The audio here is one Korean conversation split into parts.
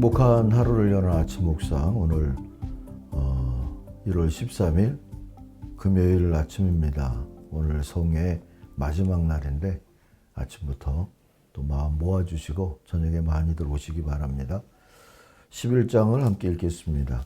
행복한 하루를 여는 아침 묵상. 오늘 1월 13일 금요일 아침입니다. 오늘 성회의 마지막 날인데 아침부터 또 마음 모아주시고 저녁에 많이들 오시기 바랍니다. 11장을 함께 읽겠습니다.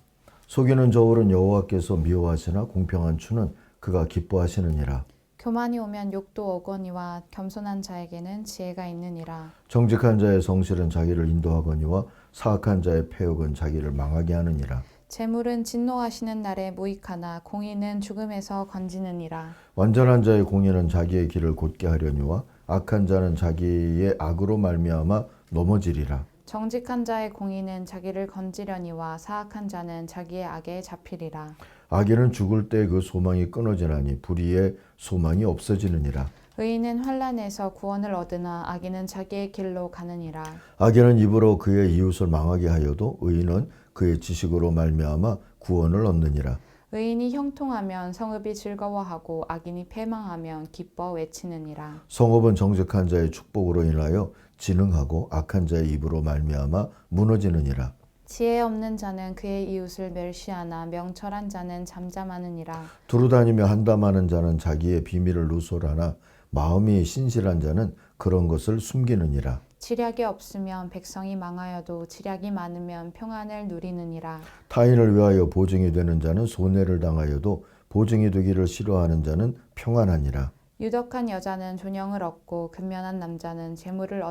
속이는 저울은 여호와께서 미워하시나 공평한 추는 그가 기뻐하시느니라. 교만이 오면 욕도 오거니와 겸손한 자에게는 지혜가 있느니라. 정직한 자의 성실은 자기를 인도하거니와 사악한 자의 패역은 자기를 망하게 하느니라. 재물은 진노하시는 날에 무익하나 공의는 죽음에서 건지느니라. 완전한 자의 공의는 자기의 길을 곧게 하려니와 악한 자는 자기의 악으로 말미암아 넘어지리라. 정직한 자의 공의는 자기를 건지려니와 사악한 자는 자기의 악에 잡히리라. 악인은 죽을 때 그 소망이 끊어지나니 불의의 소망이 없어지느니라. 의인은 환난에서 구원을 얻으나 악인은 자기의 길로 가느니라. 악인은 입으로 그의 이웃을 망하게 하여도 의인은 그의 지식으로 말미암아 구원을 얻느니라. 의인이 형통하면 성읍이 즐거워하고 악인이 패망하면 기뻐 외치느니라. 성읍은 정직한 자의 축복으로 인하여 진흥하고 악한 자의 입으로 말미암아 무너지느니라. 지혜 없는 자는 그의 이웃을 멸시하나 명철한 자는 잠잠하느니라. 두루다니며 한담하는 자는 자기의 비밀을 누설하나 마음이 신실한 자는 그런 것을 숨기느니라. 지략이 없으면 백성이 망하여도 지략이 많으면 평안을 누리느니라. 타인을 위하여 보증이 되는 자는 손해를 당하여도 보증이 되기를 싫어하는 자는 평안하니라. 유덕한 여자는 존영을 얻고 근면한 남자는 재물을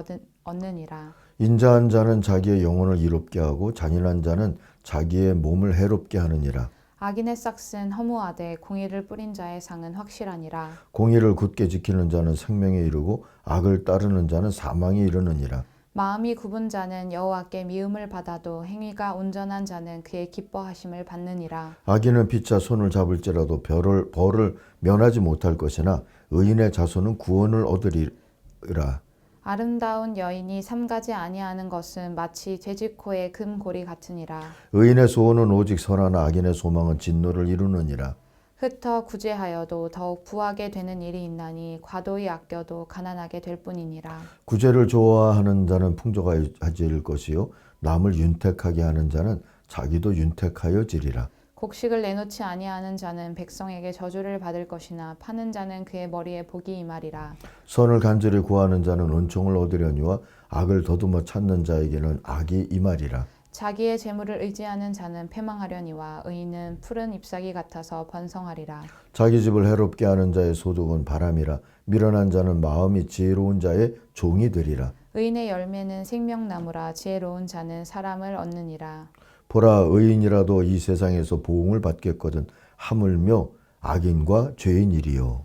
얻느니라. 인자한 자는 자기의 영혼을 이롭게 하고 잔인한 자는 자기의 몸을 해롭게 하느니라. 악인의 싹은 허무하되 공의를 뿌린 자의 상은 확실하니라. 공의를 굳게 지키는 자는 생명에 이르고 악을 따르는 자는 사망에 이르느니라. 마음이 굽은 자는 여호와께 미움을 받아도 행위가 온전한 자는 그의 기뻐하심을 받느니라. 악인은 피차 손을 잡을지라도 벌을 면하지 못할 것이나 의인의 자손은 구원을 얻으리라. 아름다운 여인이 삼가지 아니하는 것은 마치 돼지코의 금고리 같으니라. 의인의 소원은 오직 선하나 악인의 소망은 진노를 이루느니라. 흩어 구제하여도 더욱 부하게 되는 일이 있나니 과도히 아껴도 가난하게 될 뿐이니라. 구제를 좋아하는 자는 풍족하질 것이요 남을 윤택하게 하는 자는 자기도 윤택하여지리라. 곡식을 내놓지 아니하는 자는 백성에게 저주를 받을 것이나 파는 자는 그의 머리에 복이 임하리라. 선을 간절히 구하는 자는 은총을 얻으려니와 악을 더듬어 찾는 자에게는 악이 임하리라. 자기의 재물을 의지하는 자는 패망하려니와 의인은 푸른 잎사귀 같아서 번성하리라. 자기 집을 해롭게 하는 자의 소득은 바람이라. 미련한 자는 마음이 지혜로운 자의 종이 되리라. 의인의 열매는 생명나무라. 지혜로운 자는 사람을 얻느니라. 보라, 의인이라도 이 세상에서 보응을 받겠거든 하물며 악인과 죄인이리요.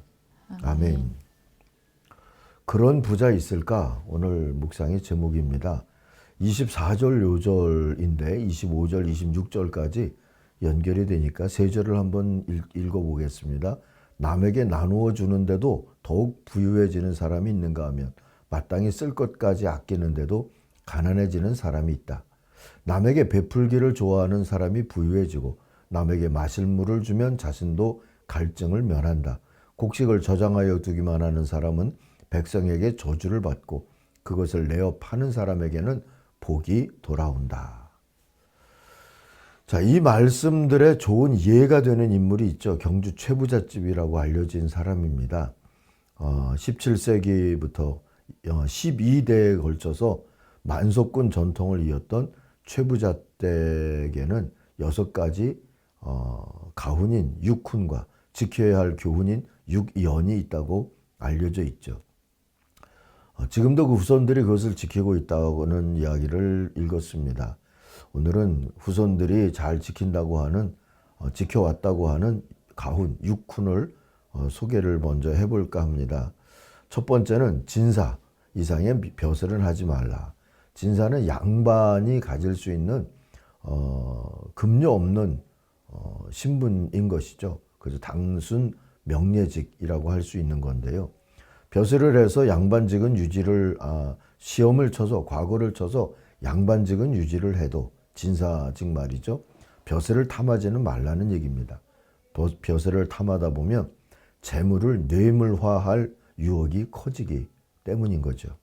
아멘. 그런 부자 있을까? 오늘 묵상의 제목입니다. 24절 요절인데 25절 26절까지 연결이 되니까 세 절을 한번 읽어보겠습니다. 남에게 나누어 주는데도 더욱 부유해지는 사람이 있는가 하면 마땅히 쓸 것까지 아끼는데도 가난해지는 사람이 있다. 남에게 베풀기를 좋아하는 사람이 부유해지고 남에게 마실 물을 주면 자신도 갈증을 면한다. 곡식을 저장하여 두기만 하는 사람은 백성에게 저주를 받고 그것을 내어 파는 사람에게는 복이 돌아온다. 자, 이 말씀들에 좋은 이해가 되는 인물이 있죠. 경주 최부잣집이라고 알려진 사람입니다. 17세기부터 12대에 걸쳐서 만석군 전통을 이었던 최부잣댁에는 6가지 가훈인 6훈과 지켜야 할 교훈인 6연이 있다고 알려져 있죠. 지금도 그 후손들이 그것을 지키고 있다고는 이야기를 읽었습니다. 오늘은 후손들이 잘 지킨다고 하는 지켜왔다고 하는 가훈 6훈을 소개를 먼저 해볼까 합니다. 첫 번째는 진사 이상의 벼슬은 하지 말라. 진사는 양반이 가질 수 있는 급료 없는 신분인 것이죠. 그래서 당순 명예직이라고 할 수 있는 건데요. 벼슬을 해서 양반직은 유지를 시험을 쳐서 과거를 쳐서 양반직은 유지를 해도 진사직 말이죠. 벼슬을 탐하지는 말라는 얘기입니다. 벼슬을 탐하다 보면 재물을 뇌물화할 유혹이 커지기 때문인 거죠.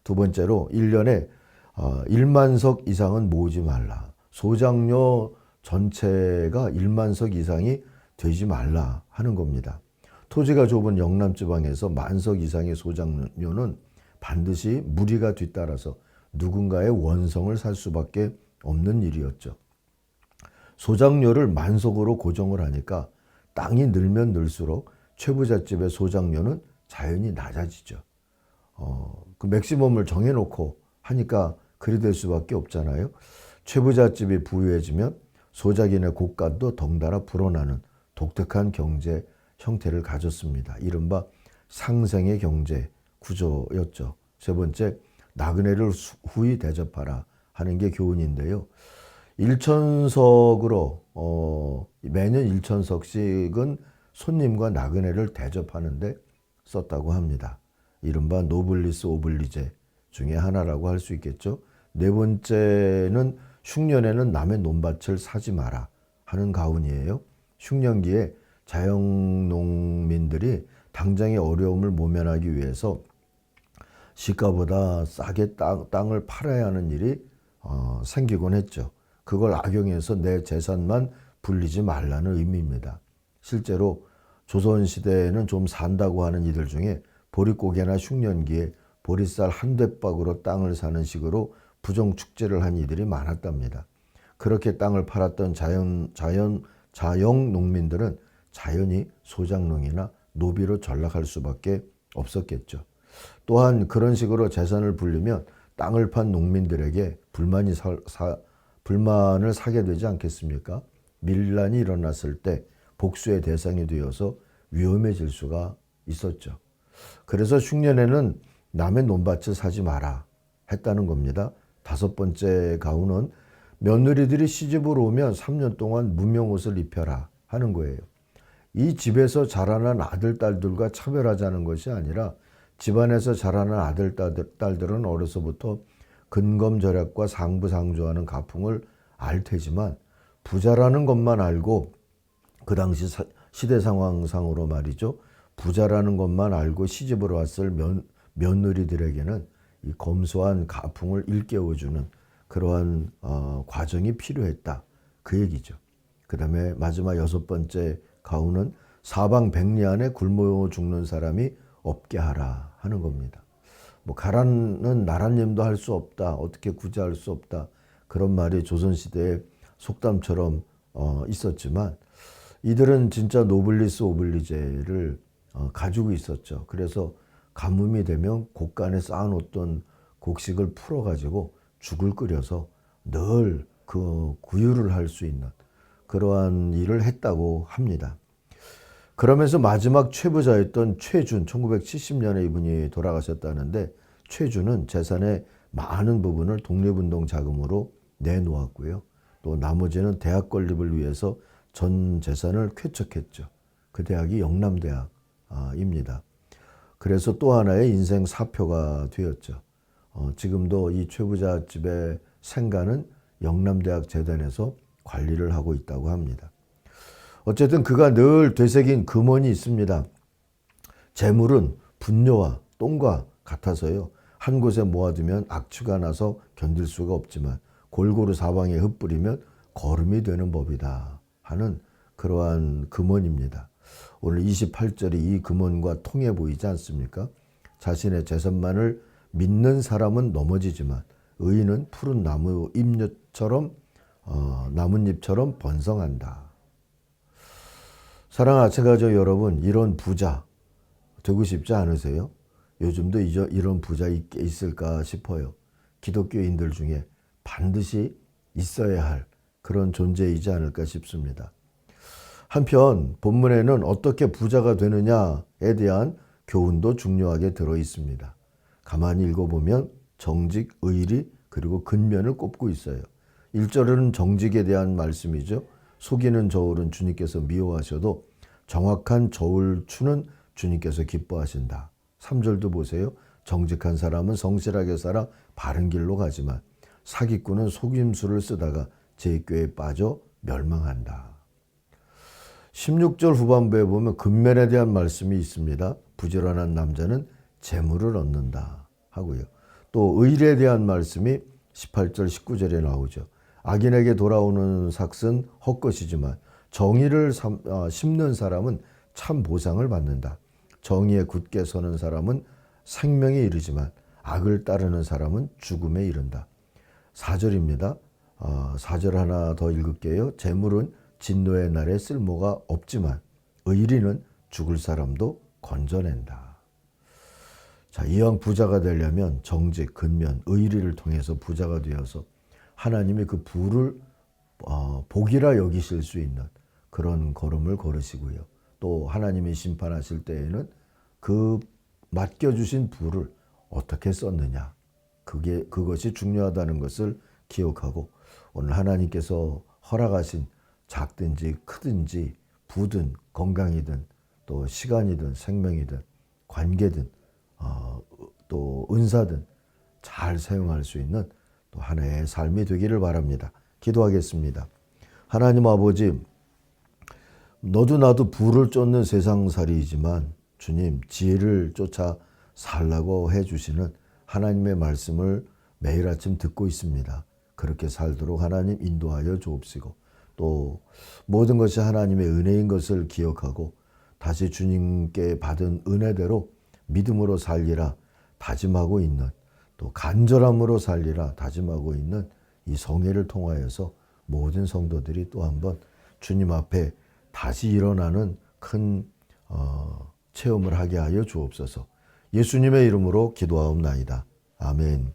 두 번째로 1년에 1만석 이상은 모으지 말라. 소장료 전체가 1만석 이상이 되지 말라 하는 겁니다. 토지가 좁은 영남 지방에서 만석 이상의 소장료는 반드시 무리가 뒤따라서 누군가의 원성을 살 수밖에 없는 일이었죠. 소장료를 만석으로 고정을 하니까 땅이 늘면 늘수록 최부잣집의 소장료는 자연히 낮아지죠. 그 맥시멈을 정해놓고 하니까 그리 될 수밖에 없잖아요. 최부잣집이 부유해지면 소작인의 곳간도 덩달아 불어나는 독특한 경제 형태를 가졌습니다. 이른바 상생의 경제 구조였죠. 세 번째, 나그네를 후히 대접하라 하는 게 교훈인데요. 1천석으로 매년 1천석씩은 손님과 나그네를 대접하는데 썼다고 합니다. 이른바 노블리스 오블리제 중에 하나라고 할 수 있겠죠. 네 번째는 흉년에는 남의 논밭을 사지 마라 하는 가훈이에요. 흉년기에 자영농민들이 당장의 어려움을 모면하기 위해서 시가보다 싸게 땅을 팔아야 하는 일이 생기곤 했죠. 그걸 악용해서 내 재산만 불리지 말라는 의미입니다. 실제로 조선시대에는 좀 산다고 하는 이들 중에 보릿고개나 흉년기에 보릿쌀 한 대박으로 땅을 사는 식으로 부정축제를 한 이들이 많았답니다. 그렇게 땅을 팔았던 자영 농민들은 자연히 소장농이나 노비로 전락할 수밖에 없었겠죠. 또한 그런 식으로 재산을 불리면 땅을 판 농민들에게 불만을 사게 되지 않겠습니까? 밀란이 일어났을 때 복수의 대상이 되어서 위험해질 수가 있었죠. 그래서 흉년에는 남의 논밭을 사지 마라 했다는 겁니다. 다섯 번째 가훈은 며느리들이 시집으로 오면 3년 동안 무명옷을 입혀라 하는 거예요. 이 집에서 자라난 아들, 딸들과 차별하자는 것이 아니라 집안에서 자라난 아들, 딸들은 어려서부터 근검절약과 상부상조하는 가풍을 알 테지만 부자라는 것만 알고 그 당시 시대 상황상으로 말이죠. 부자라는 것만 알고 시집으로 왔을 며느리들에게는 이 검소한 가풍을 일깨워주는 그러한 과정이 필요했다. 그 얘기죠. 그 다음에 마지막 여섯 번째 가훈은 사방백리 안에 굶어 죽는 사람이 없게 하라 하는 겁니다. 뭐 가라는 나라님도 할 수 없다. 어떻게 구제할 수 없다. 그런 말이 조선시대의 속담처럼 있었지만 이들은 진짜 노블리스 오블리제를 가지고 있었죠. 그래서 가뭄이 되면 곳간에 쌓아놓던 곡식을 풀어가지고 죽을 끓여서 늘 그 구유를 할 수 있는 그러한 일을 했다고 합니다. 그러면서 마지막 최부자였던 최준, 1970년에 이분이 돌아가셨다는데 최준은 재산의 많은 부분을 독립운동 자금으로 내놓았고요. 또 나머지는 대학 건립을 위해서 전 재산을 쾌척했죠. 그 대학이 영남대학입니다. 그래서 또 하나의 인생 사표가 되었죠. 지금도 이 최부자 집의 생가는 영남대학 재단에서 관리를 하고 있다고 합니다. 어쨌든 그가 늘 되새긴 금언이 있습니다. 재물은 분뇨와 똥과 같아서요. 한 곳에 모아두면 악취가 나서 견딜 수가 없지만 골고루 사방에 흩뿌리면 거름이 되는 법이다 하는 그러한 금언입니다. 오늘 28절이 이 금언과 통해 보이지 않습니까? 자신의 재산만을 믿는 사람은 넘어지지만 의인은 푸른 나뭇잎처럼 번성한다. 사랑하는 아침가족 여러분, 이런 부자 되고 싶지 않으세요? 요즘도 이런 부자 있을까 싶어요. 기독교인들 중에 반드시 있어야 할 그런 존재이지 않을까 싶습니다. 한편 본문에는 어떻게 부자가 되느냐에 대한 교훈도 중요하게 들어 있습니다. 가만히 읽어보면 정직, 의리, 그리고 근면을 꼽고 있어요. 1절은 정직에 대한 말씀이죠. 속이는 저울은 주님께서 미워하셔도 정확한 저울추는 주님께서 기뻐하신다. 3절도 보세요. 정직한 사람은 성실하게 살아 바른 길로 가지만 사기꾼은 속임수를 쓰다가 제꾀에 빠져 멸망한다. 16절 후반부에 보면 근면에 대한 말씀이 있습니다. 부지런한 남자는 재물을 얻는다 하고요. 또 의리에 대한 말씀이 18절 19절에 나오죠. 악인에게 돌아오는 삭은 헛것이지만 정의를 심는 사람은 참 보상을 받는다. 정의에 굳게 서는 사람은 생명에 이르지만 악을 따르는 사람은 죽음에 이른다. 4절입니다. 4절 하나 더 읽을게요. 재물은 진노의 날에 쓸모가 없지만 의리는 죽을 사람도 건져낸다. 자, 이왕 부자가 되려면 정직, 근면, 의리를 통해서 부자가 되어서 하나님이 그 부를 복이라 여기실 수 있는 그런 걸음을 걸으시고요. 또 하나님이 심판하실 때에는 그 맡겨주신 부를 어떻게 썼느냐, 그것이 중요하다는 것을 기억하고 오늘 하나님께서 허락하신 작든지 크든지 부든 건강이든 또 시간이든 생명이든 관계든 또 은사든 잘 사용할 수 있는 또 하나의 삶이 되기를 바랍니다. 기도하겠습니다. 하나님 아버지, 너도 나도 부를 쫓는 세상살이이지만 주님 지혜를 쫓아 살라고 해주시는 하나님의 말씀을 매일 아침 듣고 있습니다. 그렇게 살도록 하나님 인도하여 주옵시고 또 모든 것이 하나님의 은혜인 것을 기억하고 다시 주님께 받은 은혜대로 믿음으로 살리라 다짐하고 있는, 또 간절함으로 살리라 다짐하고 있는 이 성회를 통하여서 모든 성도들이 또 한번 주님 앞에 다시 일어나는 큰 체험을 하게 하여 주옵소서. 예수님의 이름으로 기도하옵나이다. 아멘.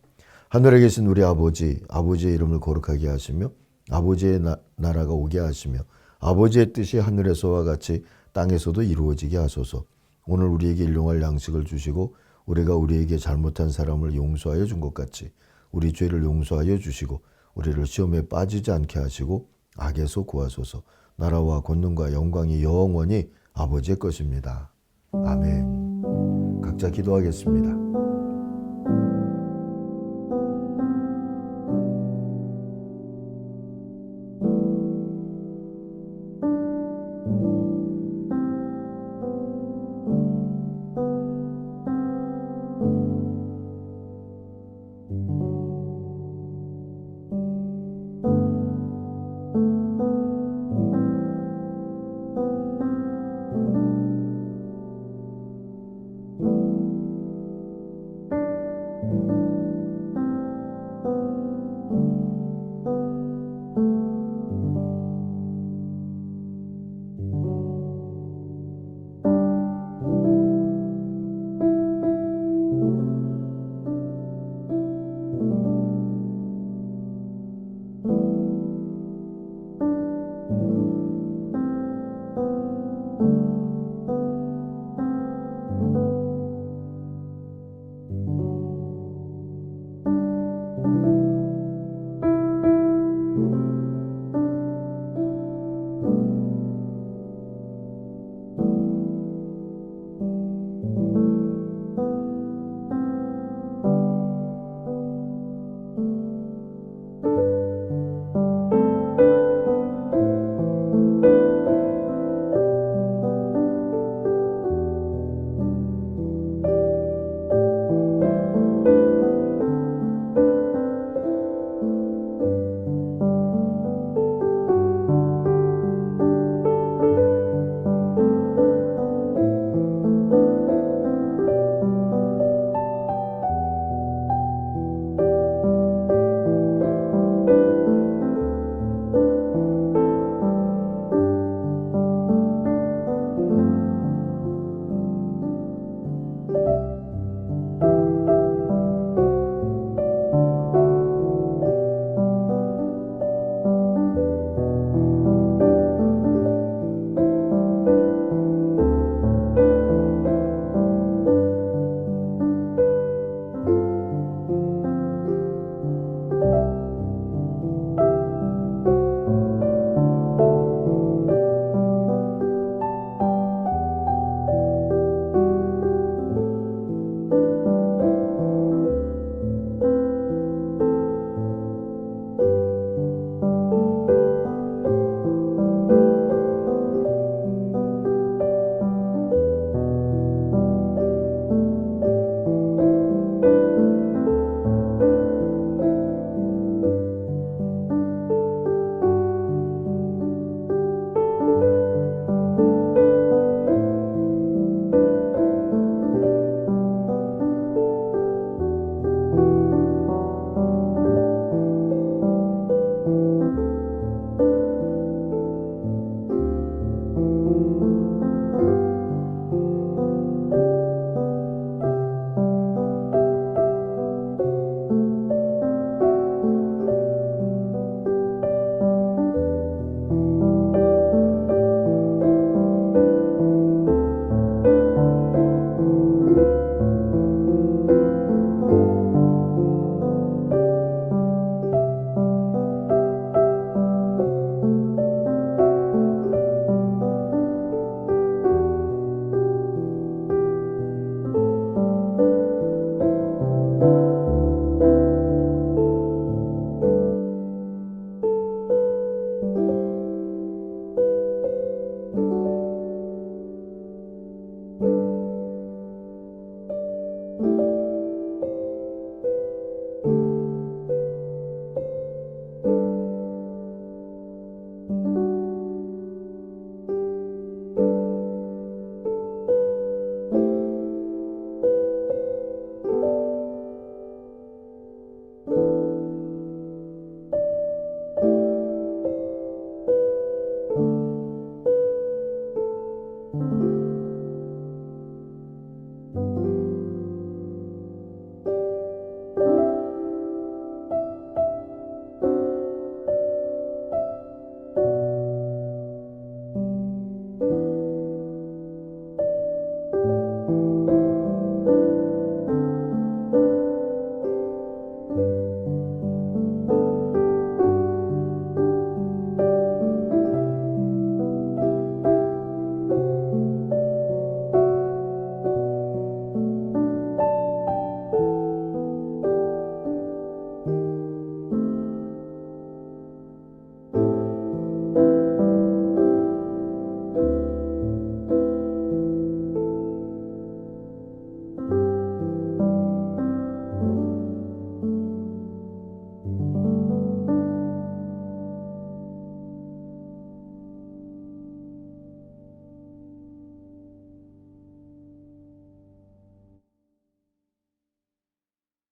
하늘에 계신 우리 아버지, 아버지의 이름을 거룩하게 하시며 아버지의 나라가 오게 하시며 아버지의 뜻이 하늘에서와 같이 땅에서도 이루어지게 하소서. 오늘 우리에게 일용할 양식을 주시고 우리가 우리에게 잘못한 사람을 용서하여 준 것 같이 우리 죄를 용서하여 주시고 우리를 시험에 빠지지 않게 하시고 악에서 구하소서. 나라와 권능과 영광이 영원히 아버지의 것입니다. 아멘. 각자 기도하겠습니다.